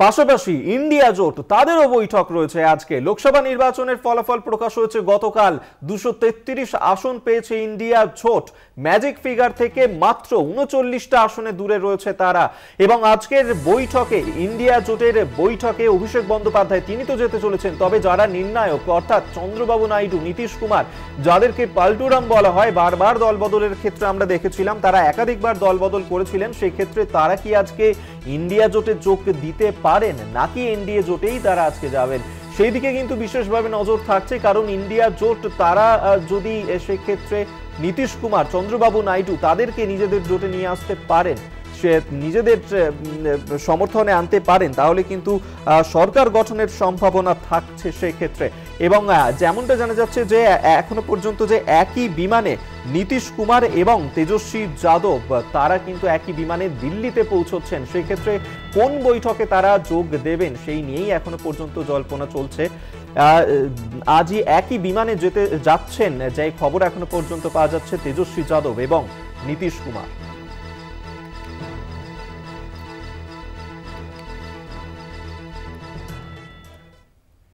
পাশাপাশি ইন্ডিয়া জোট তাদেরও বৈঠক রয়েছে আজকে। লোকসভা নির্বাচনের ফলাফল প্রকাশ হয়েছে গতকাল। 233 আসন পেয়েছে ইন্ডিয়া জোট। ম্যাজিক ফিগার থেকে মাত্র 39টা আসনে দূরে রয়েছে তারা। এবং আজকের বৈঠকে, ইন্ডিয়া জোটের বৈঠকে অভিষেক বন্দ্যোপাধ্যায় তিনি তো যেতে চলেছেন, তবে যারা নির্ণায়ক অর্থাৎ চন্দ্রবাবু নাইডু, নীতিশ কুমার, যাদেরকে পাল্টুরাম বলা হয়, বারবার দলবদলের ক্ষেত্রে আমরা দেখেছিলাম তারা একাধিকবার দলবদল করেছিলেন, সেই ক্ষেত্রে তারা কি আজকে ইন্ডিয়া জোটে যোগ দিতে পারেন নাকি এনডিএ জোটেই তারা আজকে যাবেন, সেই দিকে কিন্তু বিশেষভাবে নজর থাকছে। কারণ ইন্ডিয়া জোট তারা যদি সেক্ষেত্রে নীতিশ কুমার, চন্দ্রবাবু নাইডু তাদেরকে নিজেদের জোটে নিয়ে আসতে পারেন, নিজেদের সমর্থনে আনতে পারেন, তাহলে কিন্তু সরকার গঠনের সম্ভাবনা থাকছে সেক্ষেত্রে। এবং যেমনটা জানা যাচ্ছে যে এখনো পর্যন্ত যে একই বিমানে নীতিশ কুমার এবং তেজস্বী যাদব তারা কিন্তু একই বিমানে দিল্লিতে পৌঁছচ্ছেন, সেক্ষেত্রে কোন বৈঠকে তারা যোগ দেবেন সেই নিয়েই এখনো পর্যন্ত জল্পনা চলছে। আজই একই বিমানে যেতে যাচ্ছেন, যে খবর এখনো পর্যন্ত পাওয়া যাচ্ছে, তেজস্বী যাদব এবং নীতিশ কুমার।